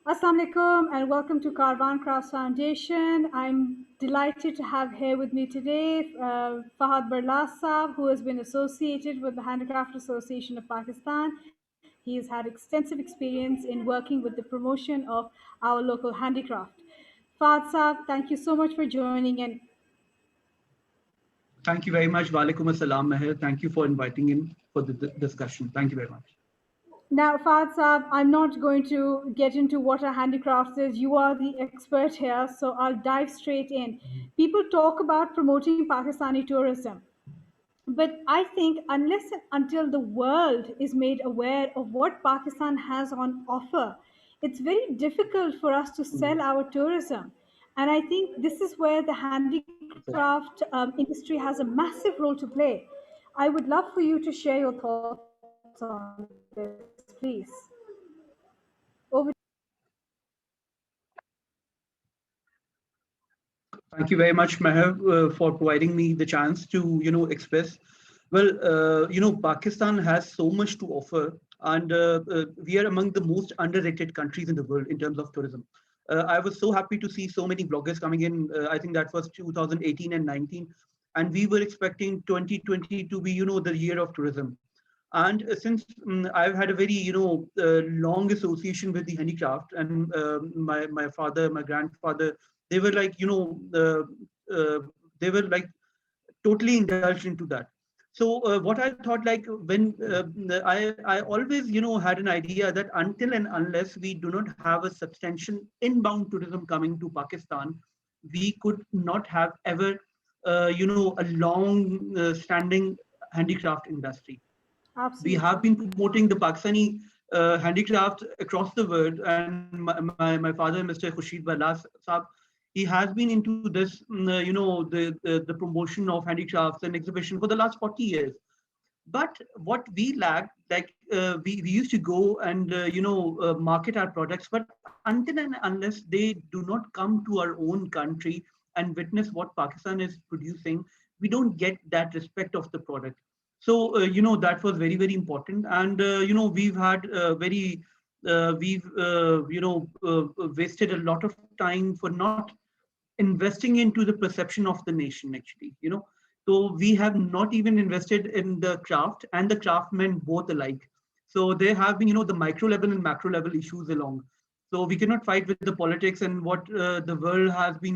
Assalamu alaikum and welcome to Karvan Crafts Foundation. I'm delighted to have here with me today Fahad Barlas Saab, who has been associated with the Handicraft Association of Pakistan. He has had extensive experience in working with the promotion of our local handicraft. Fahad Saab, thank you so much for joining in. Thank you very much. Walaikum assalam, Meher. Thank you for inviting in for the discussion. Thank you very much. Now, Fahad Saab, I'm not going to get into what a handicraft is. You are the expert here, so I'll dive straight in. People talk about promoting Pakistani tourism, but I think unless and until the world is made aware of what Pakistan has on offer, it's very difficult for us to sell our tourism. And I think this is where the handicraft industry has a massive role to play. I would love for you to share your thoughts on this, please. Over to you. Thank you very much, Meher, for providing me the chance to, express. Well, Pakistan has so much to offer, and we are among the most underrated countries in the world in terms of tourism. I was so happy to see so many bloggers coming in. I think that was 2018 and 19, and we were expecting 2020 to be, the year of tourism. And since I've had a very, long association with the handicraft, and my father, my grandfather, they were like, they were like totally indulged into that. So what I thought, like when I always, had an idea that until and unless we do not have a substantial inbound tourism coming to Pakistan, we could not have ever, a long standing handicraft industry. We have Absolutely. been promoting the Pakistani handicraft across the world, and my father, Mr. Khushid Balas Saab, he has been into this, the promotion of handicrafts and exhibition for the last 40 years. But what we lack, like we used to go and market our products, but until and unless they do not come to our own country and witness what Pakistan is producing, we don't get that respect of the product. So that was very very important, and we've had we've wasted a lot of time for not investing into the perception of the nation, actually. So we have not even invested in the craft and the craftsmen both alike. So there have been, the micro level and macro level issues along. So we cannot fight with the politics and what the world has been,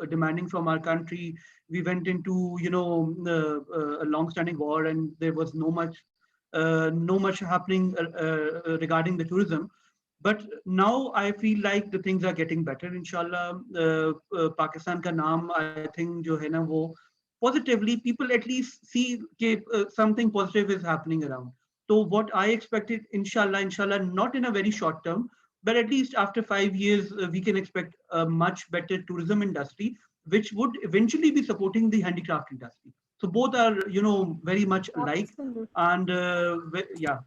demanding from our country. We went into, a long-standing war, and there was no much happening regarding the tourism. But now I feel like the things are getting better, inshallah. Pakistan ka naam, I think, jo hai na, wo positively people at least see something positive is happening around. So what I expected, inshallah, not in a very short term, but at least after 5 years, we can expect a much better tourism industry, which would eventually be supporting the handicraft industry. So both are, very much alike. Absolutely. And yeah,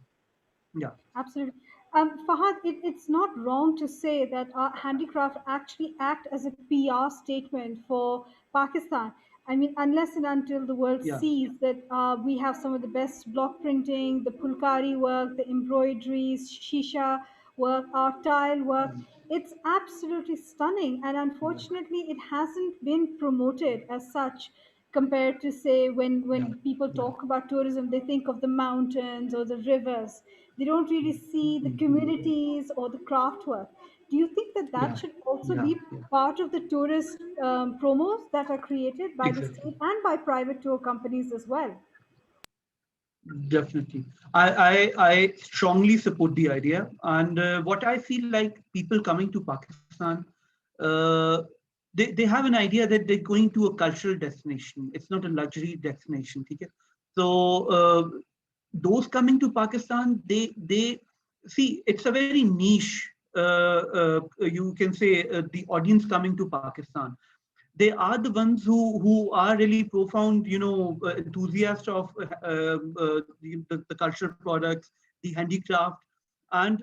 yeah. Absolutely. Fahad, it's not wrong to say that our handicraft actually act as a PR statement for Pakistan. I mean, unless and until the world Yeah. sees that we have some of the best block printing, the pulkari work, the embroideries, shisha work, our tile work, it's absolutely stunning. And Yeah. unfortunately, it hasn't been promoted as such compared to, say, when Yeah. people Yeah. talk about tourism, they think of the mountains or the rivers. They don't really see the Mhm. communities or the craft work. Do you think that that Yeah. should also Yeah. be Yeah. part of the tourist promos that are created by the Exactly. state and by private tour companies as well? Definitely. I strongly support the idea. And what I feel like people coming to Pakistan, uh, they have an idea that they're going to a cultural destination. It's not a luxury destination. Okay? So those coming to Pakistan, they see it's a very niche. You can say the audience coming to Pakistan, they are the ones who are really profound, enthusiasts of the cultural products, the handicraft. And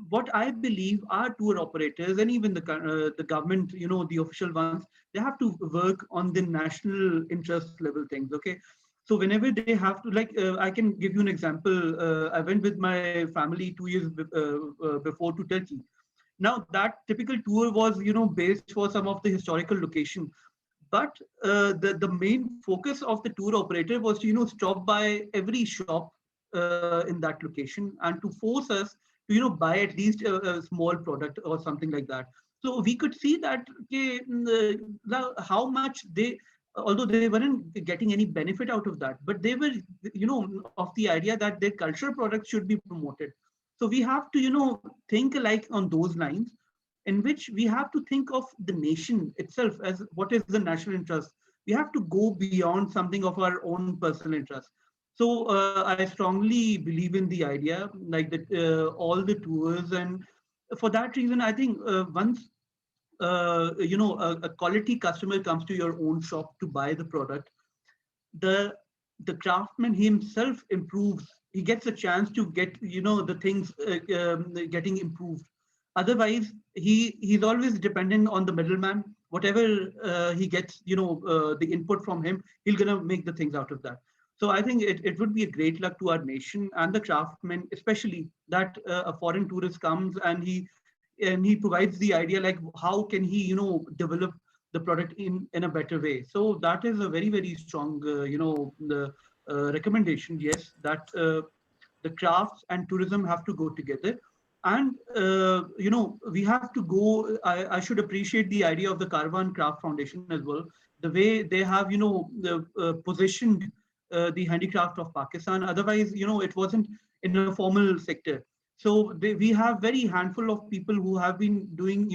what I believe our tour operators and even the government, the official ones, they have to work on the national interest level things. Okay. So whenever they have to, like, I can give you an example. I went with my family 2 years before to Turkey, Now that typical tour was, based for some of the historical location, but the main focus of the tour operator was to, stop by every shop in that location and to force us to, buy at least a small product or something like that. So we could see that okay, how much they, although they weren't getting any benefit out of that, but they were, of the idea that their cultural products should be promoted. So we have to, think like on those lines, in which we have to think of the nation itself as what is the national interest. We have to go beyond something of our own personal interest. So I strongly believe in the idea, like that all the tours, and for that reason, I think once a quality customer comes to your own shop to buy the product, the the craftsman himself improves. He gets a chance to get, the things getting improved. Otherwise he's always dependent on the middleman. Whatever he gets, the input from him, he's gonna make the things out of that. So I think it would be a great luck to our nation and the craftsmen, especially that a foreign tourist comes and he provides the idea like how can he, develop the product in a better way. So that is a very, very strong, the recommendation. Yes, that the crafts and tourism have to go together. And, we have to go, I should appreciate the idea of the Caravan Craft Foundation as well. The way they have, positioned the handicraft of Pakistan. Otherwise, it wasn't in a formal sector. So we have very handful of people who have been doing,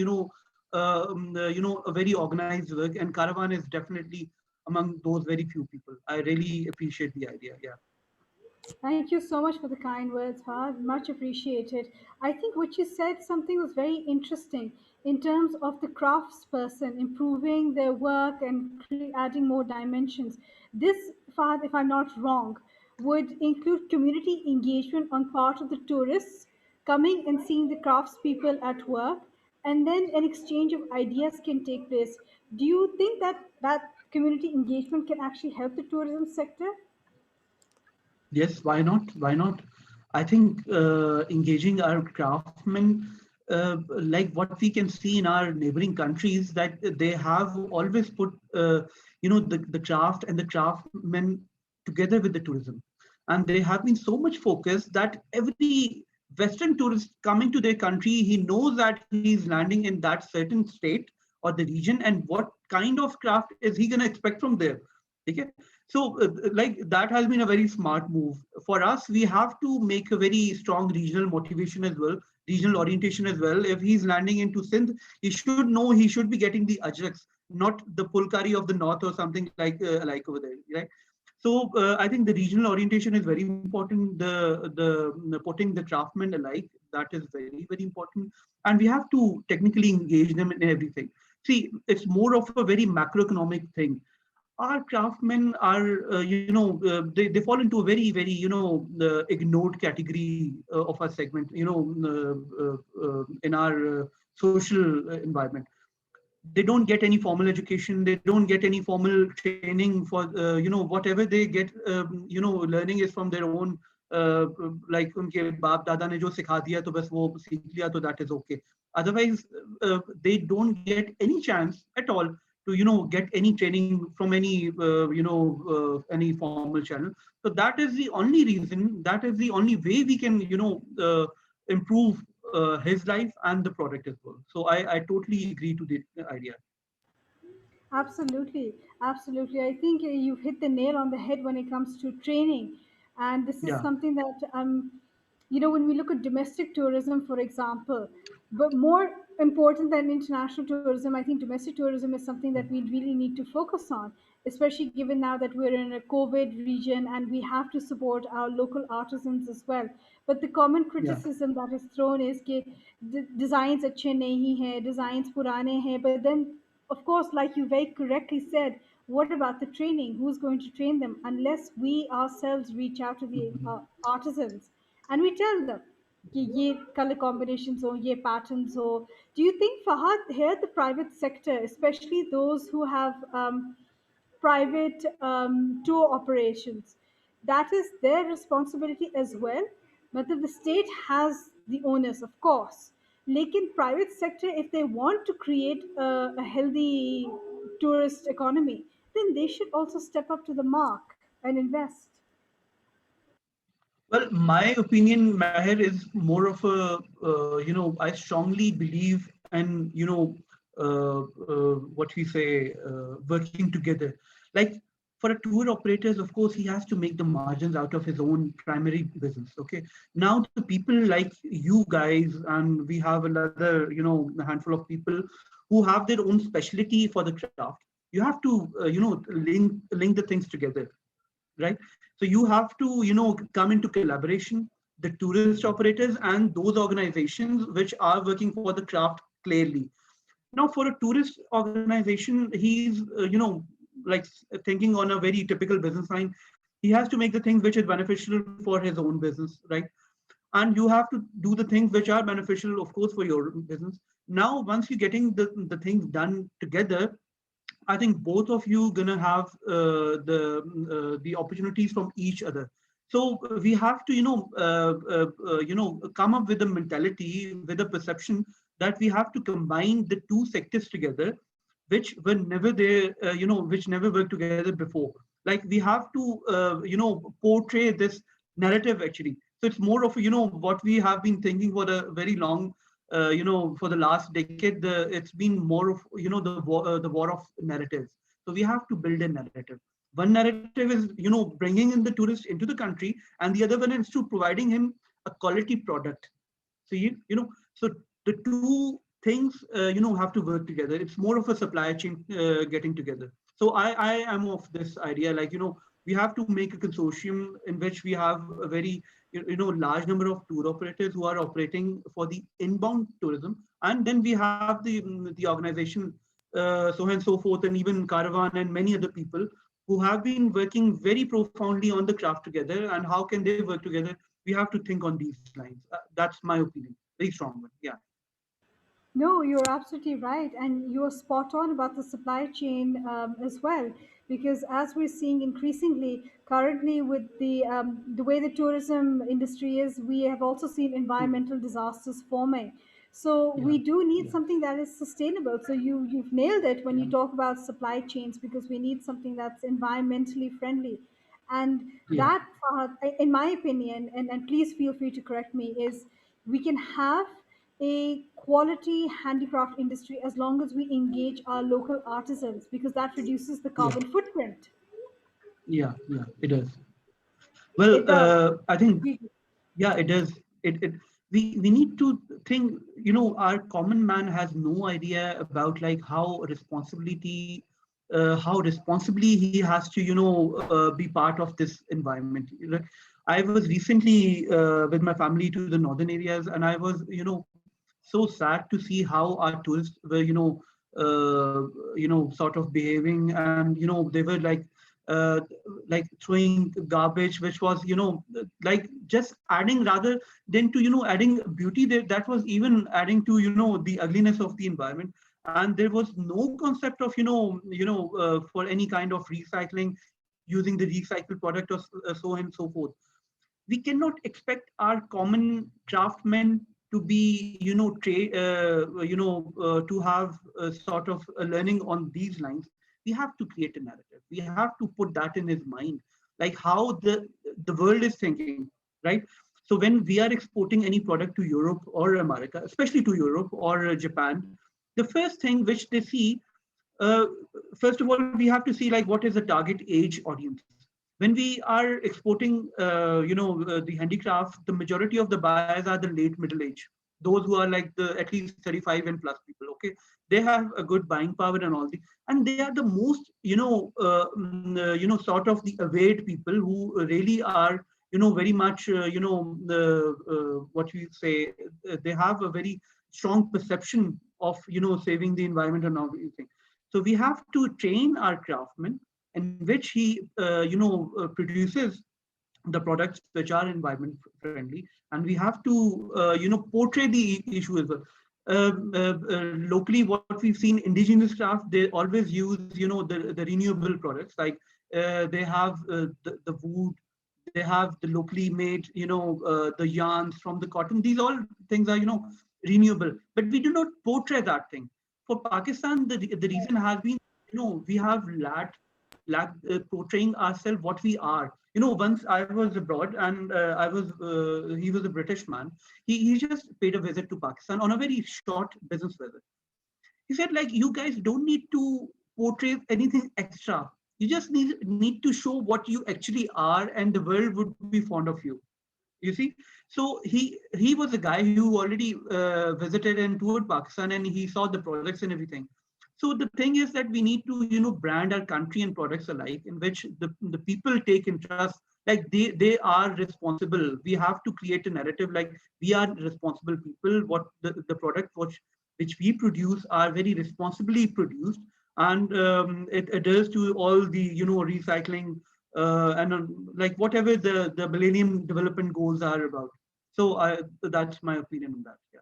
a very organized work, and Caravan is definitely among those very few people. I really appreciate the idea. Yeah. Thank you so much for the kind words, Fahad. Much appreciated. I think what you said something was very interesting in terms of the craftsperson improving their work and adding more dimensions. This, Fahad, if I'm not wrong, would include community engagement on part of the tourists coming and seeing the craftspeople at work, and then an exchange of ideas can take place. Do you think that that community engagement can actually help the tourism sector? Yes, why not? Why not? I think engaging our craftsmen, like what we can see in our neighboring countries, that they have always put, the craft and the craftsmen together with the tourism. And they have been so much focused that every Western tourist coming to their country, he knows that he's landing in that certain state or the region, and what kind of craft is he going to expect from there. Okay? So, like that has been a very smart move for us. We have to make a very strong regional motivation as well, regional orientation as well. If he's landing into Sindh, he should know he should be getting the ajraks, not the pulkari of the north or something like over there, right? So I think the regional orientation is very important. The putting the craftsmen alike, that is very, very important, and we have to technically engage them in everything. See, it's more of a very macroeconomic thing. Our craftsmen are, they fall into a very, very, ignored category of our segment, in our social environment. They don't get any formal education. They don't get any formal training for, whatever they get, learning is from their own, like उनके बाप दादा ने जो सिखा दिया तो बस वो सीख लिया तो that is okay. Otherwise, they don't get any chance at all to, get any training from any formal channel. So that is the only reason, that is the only way we can, improve his life and the product as well. So I totally agree to the idea. Absolutely, absolutely. I think you've hit the nail on the head when it comes to training. And this is Yeah, something that, when we look at domestic tourism, for example, but more important than international tourism, I think domestic tourism is something that we really need to focus on, especially given now that we're in a COVID region and we have to support our local artisans as well. But the common yeah. criticism that is thrown is that designs अच्छे नहीं हैं, designs पुराने हैं, but then of course, like you very correctly said, what about the training? Who's going to train them unless we ourselves reach out to the Mhm. artisans and we tell them कि ये color combinations हो, ये patterns हो. Do you think, Fahad, here the private sector, especially those who have private tour operations, that is their responsibility as well? But the state has the onus, of course. Lekin private sector, if they want to create a healthy tourist economy, then they should also step up to the mark and invest. Well, my opinion, Maher, is more of a, I strongly believe and, what we say, working together. Like for a tour operators, of course, he has to make the margins out of his own primary business. Okay. Now the people like you guys, and we have another, a handful of people who have their own specialty for the craft. You have to, link the things together, right? So you have to, come into collaboration, the tourist operators and those organizations which are working for the craft clearly. Now, for a tourist organization, he's, like thinking on a very typical business line. He has to make the things which is beneficial for his own business, right? And you have to do the things which are beneficial, of course, for your business. Now, once you're getting the things done together, I think both of you gonna have the opportunities from each other. So we have to come up with a mentality, with a perception that we have to combine the two sectors together, which were never there, which never worked together before. Like we have to portray this narrative actually. So it's more of what we have been thinking for a very long for the last decade, it's been more of the war of narratives. So we have to build a narrative. One narrative is bringing in the tourist into the country, and the other one is to providing him a quality product. So so the two things have to work together. It's more of a supply chain getting together. So I am of this idea, like we have to make a consortium in which we have a very large number of tour operators who are operating for the inbound tourism, and then we have the organization, so on and so forth, and even Caravan and many other people who have been working very profoundly on the craft together. And how can they work together? We have to think on these lines. That's my opinion, very strong one. Yeah. No, you're absolutely right. And you're spot on about the supply chain as well. Because as we're seeing increasingly currently with the way the tourism industry is, we have also seen Mm. environmental disasters forming. So Yeah. we do need Yeah. something that is sustainable. So you've nailed it when Yeah. you talk about supply chains, because we need something that's environmentally friendly. And Yeah. that, in my opinion, and please feel free to correct me, is we can have a quality handicraft industry as long as we engage our local artisans, because that reduces the Yeah. carbon footprint. Yeah. Yeah. It does. Well, It does. I think, We- yeah, it does. It we need to think. Our common man has no idea about like how responsibly he has to be part of this environment. I was recently with my family to the northern areas, and I was so sad to see how our tourists were sort of behaving, and they were uh, like throwing garbage, which was like just adding rather than to adding beauty there, that was even adding to the ugliness of the environment. And there was no concept of for any kind of recycling, using the recycled product, or so on and so forth. We cannot expect our common craftsmen to be to have a sort of a learning on these lines. We have to create a narrative. We have to put that in his mind, like how the world is thinking, right? So when we are exporting any product to Europe or America, especially to Europe or Japan, the first thing which they see, uh, first of all, we have to see like what is the target age audience. When we are exporting the handicraft, the majority of the buyers are the late middle age, those who are like the at least 35 and plus people. Okay, they have a good buying power and all the, and they are the most sort of the aware people who really are very much what we say, they have a very strong perception of saving the environment and everything. So we have to train our craftsmen in which he produces the products which are environment friendly, and we have to portray the issue as well. Locally, what we've seen, indigenous craft, they always use the renewable products, like they have the wood, they have the locally made the yarns from the cotton. These all things are renewable, but we do not portray that thing. For Pakistan, the reason has been, we have lacked portraying ourselves what we are. Once I was abroad and he was a British man. He just paid a visit to Pakistan on a very short business visit. He said, like, you guys don't need to portray anything extra. You just need to show what you actually are, and the world would be fond of you. You see, so he was a guy who already visited and toured Pakistan, and he saw the projects and everything. So the thing is that we need to brand our country and products alike, in which the people take interest, like they are responsible. We have to create a narrative like we are responsible people. What the product which we produce are very responsibly produced, and it adheres to all the recycling, and like whatever the Millennium Development Goals are about. So that's my opinion on that. Yeah.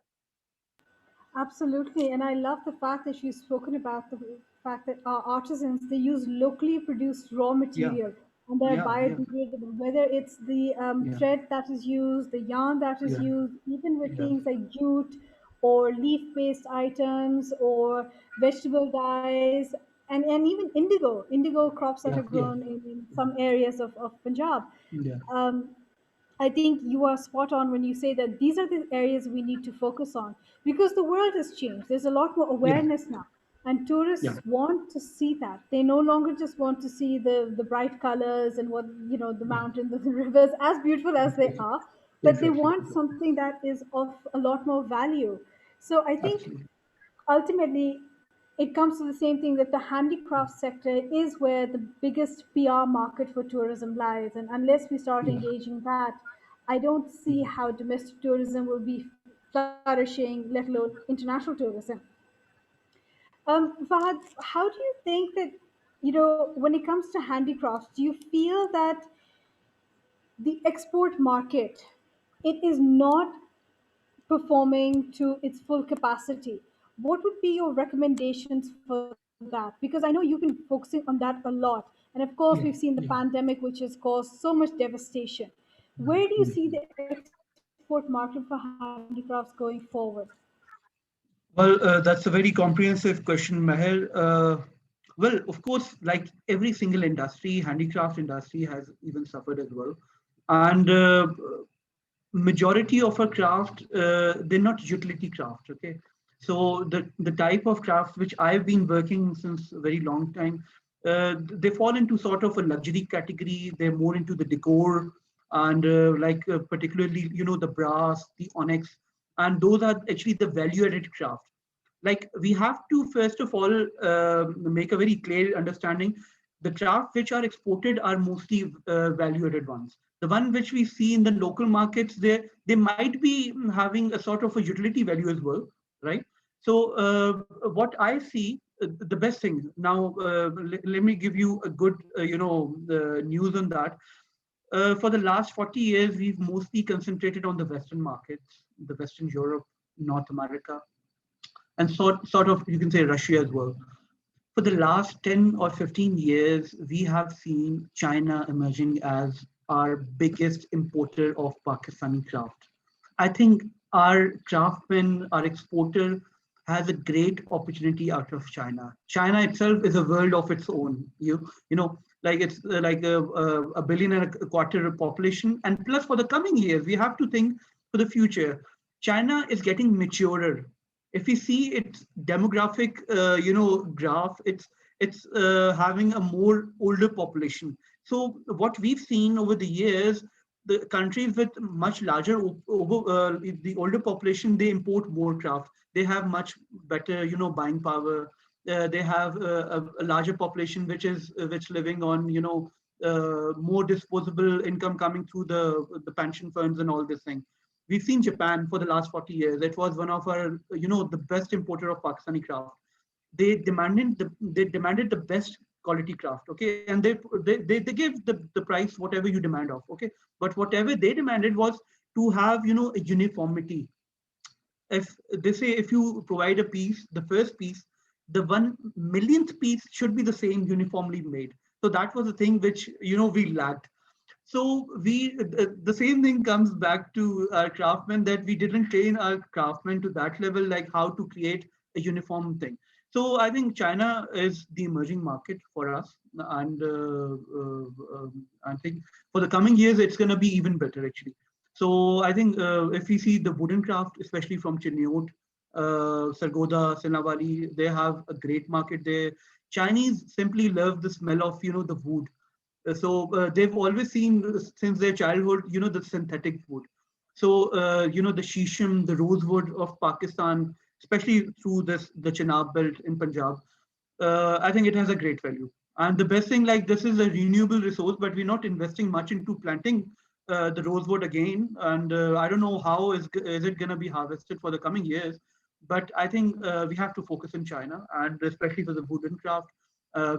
Absolutely, and I love the fact that you've spoken about the fact that our artisans, they use locally produced raw Yeah. material and they're Yeah. Yeah. biodegradable. Whether it's the Yeah. thread that is used, the yarn that is Yeah. used, even with Yeah. things like jute or leaf-based items or vegetable dyes, and even indigo crops that are Yeah. Yeah. grown in some areas of Punjab. Yeah. Um, I think you are spot on when you say that these are the areas we need to focus on because the world has changed. There's a lot more Yeah. awareness now, and Yeah. tourists want to see that. They no longer just want to see the bright colors and what the Yeah. mountains and the rivers, as beautiful as they Exactly. are, but they Exactly. want something that is of a lot more value. So I think Absolutely. ultimately it comes to the same thing that the handicraft sector is where the biggest PR market for tourism lies. And unless we start Yeah. engaging that, I don't see Yeah. how domestic tourism will be flourishing, let alone international tourism. Fahad, how do you think that, when it comes to handicrafts, do you feel that the export market, it is not performing to its full capacity? What would be your recommendations for that? Because I know you've been focusing on that a lot. And of course, we've seen Yeah. the Yeah. pandemic, which has caused so much devastation. Where do you see the export market for handicrafts going forward? Well, that's a very comprehensive question, Meher. Well, of course, like every single industry, handicraft industry has even suffered as well. And majority of our craft, they're not utility craft. Okay, so the type of craft which I've been working since a very long time, they fall into sort of a luxury category. They're more into the decor, and particularly the brass, the onyx, and those are actually the value added craft. Like, we have to first of all make a very clear understanding. The craft which are exported are mostly value added ones. The one which we see in the local markets, they might be having a sort of a utility value as well, right? So what I see, the best thing now, let me give you a good news on that. For the last 40 years, we've mostly concentrated on the Western markets, the Western Europe, North America, and sort of, you can say, Russia as well. For the last 10 or 15 years, we have seen China emerging as our biggest importer of Pakistani craft. I think our craftsman, our exporter, has a great opportunity out of China. China itself is a world of its own. Like it's like a billion and a quarter population, and plus for the coming years, we have to think for the future. China is getting maturer. If we see its demographic, graph, it's having a more older population. So what we've seen over the years, the countries with much larger the older population, they import more craft. They have much better buying power. They have a larger population which living on more disposable income coming through the pension funds and all this thing. We've seen Japan for the last 40 years. It was one of our the best importer of Pakistani craft. They demanded the best quality craft, okay, and they give the price whatever you demand of, okay, but whatever they demanded was to have a uniformity. If they say, if you provide a piece, the first piece, the 1 millionth piece should be the same, uniformly made. So that was the thing which we lacked. So the same thing comes back to our craftsmen, that we didn't train our craftsmen to that level, like how to create a uniform thing. So I think China is the emerging market for us, and I think for the coming years it's going to be even better actually. So I think if we see the wooden craft, especially from Chiniot, Sargoda, Sinawali, they have a great market there. Chinese simply love the smell of the wood. So they've always seen since their childhood, the synthetic wood. So the shisham, the rosewood of Pakistan, especially through the Chenab belt in Punjab, I think it has a great value. And the best thing, like this is a renewable resource, but we're not investing much into planting the rosewood again. And I don't know how is it going to be harvested for the coming years. But I think we have to focus in China, and especially for the wooden craft.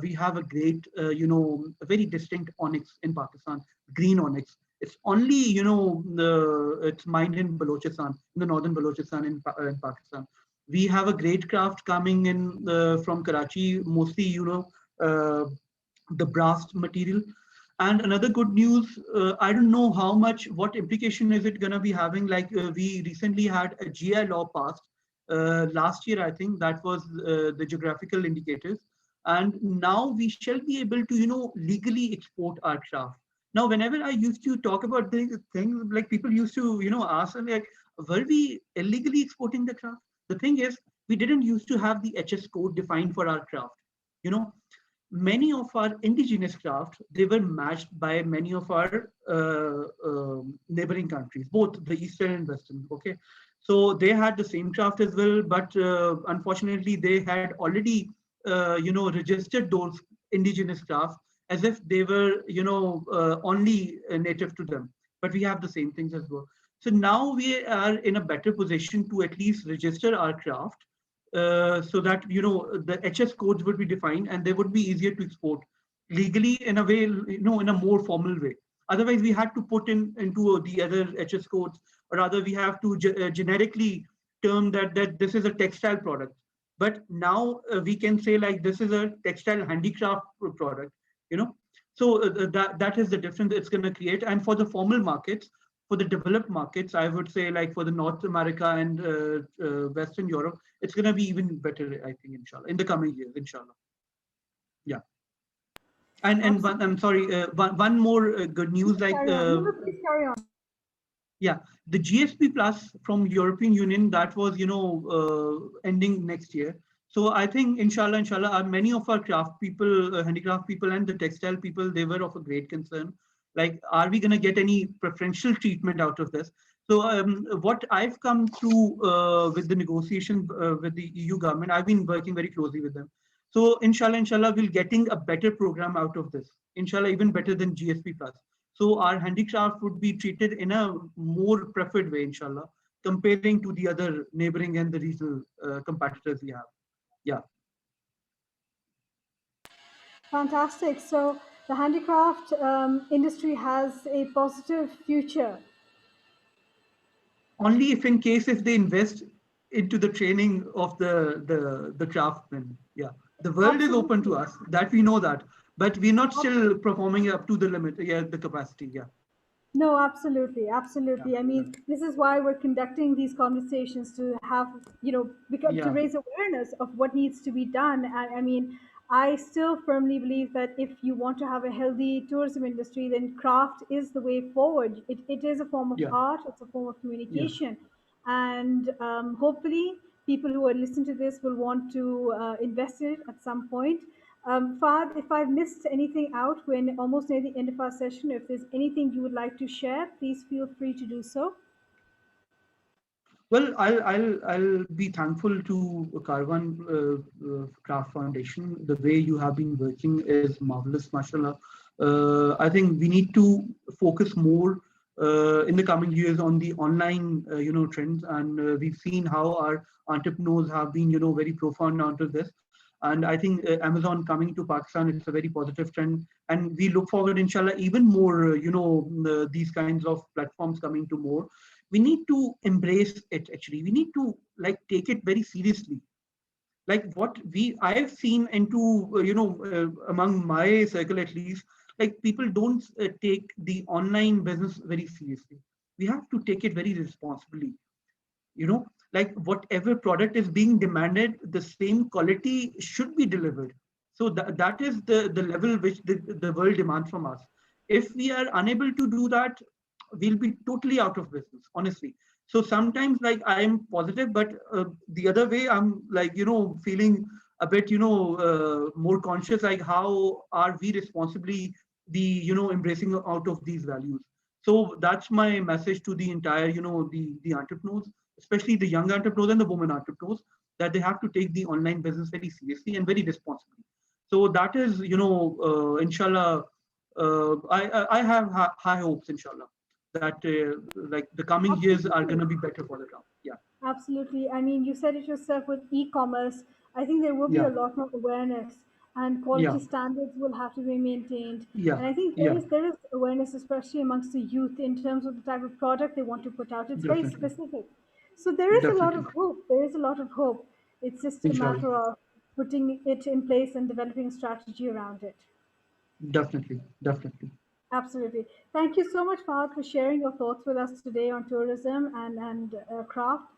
We have a great, a very distinct onyx in Pakistan, green onyx. It's only, it's mined in Balochistan, in the northern Balochistan in Pakistan. We have a great craft coming in from Karachi, mostly, uh, the brass material. And another good news, I don't know what implication is it going to be having. Like we recently had a GI law passed last year, I think that was the geographical indicators. And now we shall be able to, legally export our craft. Now, whenever I used to talk about these things, like people used to, ask me like, were we illegally exporting the craft? The thing is, we didn't used to have the HS code defined for our craft. You know, many of our indigenous craft, they were matched by many of our neighboring countries, both the eastern and western. Okay, so they had the same craft as well, but unfortunately they had already registered those indigenous craft as if they were only native to them, but we have the same things as well. So now we are in a better position to at least register our craft, so that the HS codes would be defined and they would be easier to export legally in a way, in a more formal way. Otherwise, we had to put in into the other HS codes, or rather, we have to generically term that this is a textile product. But now we can say like this is a textile handicraft product. You know, so that is the difference it's going to create. And for the formal markets, for the developed markets, I would say like for the North America and Western Europe, it's going to be even better, I think, inshallah, in the coming years, inshallah. Yeah. And one, I'm sorry, one more good news, Please like carry on. No, no, please carry on. yeah, the GSP Plus from European Union, that was ending next year. So I think inshallah, many of our craft people, handicraft people, and the textile people, they were of a great concern. Like, are we going to get any preferential treatment out of this? So what I've come through with the negotiation with the EU government, I've been working very closely with them. So inshallah, we'll getting a better program out of this. Inshallah, even better than GSP Plus. So our handicraft would be treated in a more preferred way, inshallah, comparing to the other neighboring and the regional competitors we have. Yeah. Fantastic. So the handicraft industry has a positive future. Only if in case if they invest into the training of the craftsmen. Yeah. The world is open to Absolutely. us, that we know that, but we're not still performing up to the limit, yeah, the capacity. Yeah. No, absolutely, Yeah. absolutely. I mean, this is why we're conducting these conversations to have, to Yeah. raise awareness of what needs to be done. And I mean, I still firmly believe that if you want to have a healthy tourism industry, then craft is the way forward. It is a form of Yeah. art, it's a form of Yeah. communication. And hopefully, people who are listening to this will want to invest in it at some point. Fahad, if I've missed anything out, we're almost near the end of our session. If there's anything you would like to share, please feel free to do so. Well, I'll be thankful to Carvan Craft Foundation. The way you have been working is marvelous, mashallah. I think we need to focus more in the coming years on the online, trends, and we've seen how our entrepreneurs have been, very profound onto this. And I think Amazon coming to Pakistan, it's a very positive trend, and we look forward, inshallah, even more, these kinds of platforms coming to more. We need to embrace it. Actually, we need to like take it very seriously. Like what I've seen into among my circle at least, like people don't take the online business very seriously. We have to take it very responsibly. Like whatever product is being demanded, the same quality should be delivered. So that is the level which the world demands from us. If we are unable to do that, we'll be totally out of business, honestly. So sometimes like I am positive, but the other way I'm like, feeling a bit, more conscious, like how are we responsibly embracing out of these values. So that's my message to the entire, the entrepreneurs, especially the young entrepreneurs and the women entrepreneurs, that they have to take the online business very seriously and very responsibly. So that is, inshallah, I have high hopes, inshallah, that like the coming years are going Absolutely. to be better for the ground. Yeah, Absolutely. I mean, you said it yourself with e-commerce. I think there will be a yeah, lot more awareness and yeah, quality standards will have to be maintained. yeah, And I think yeah, there is awareness, especially amongst the youth, in terms of the type of product they want to put out. It's very definitely, specific. So there is a lot definitely, of hope. There is a lot of hope. It's just a inshallah, matter of putting it in place and developing a strategy around it. definitely, definitely. Absolutely. Thank you so much, Fahad, for sharing your thoughts with us today on tourism and craft.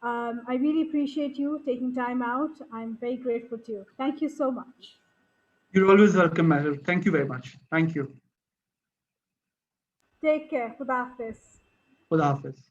I really appreciate you taking time out. I'm very grateful to you. Thank you so much. You're always welcome, Mahir. Thank you very much. Thank you. Take care. Khuda Hafiz. Khuda Hafiz.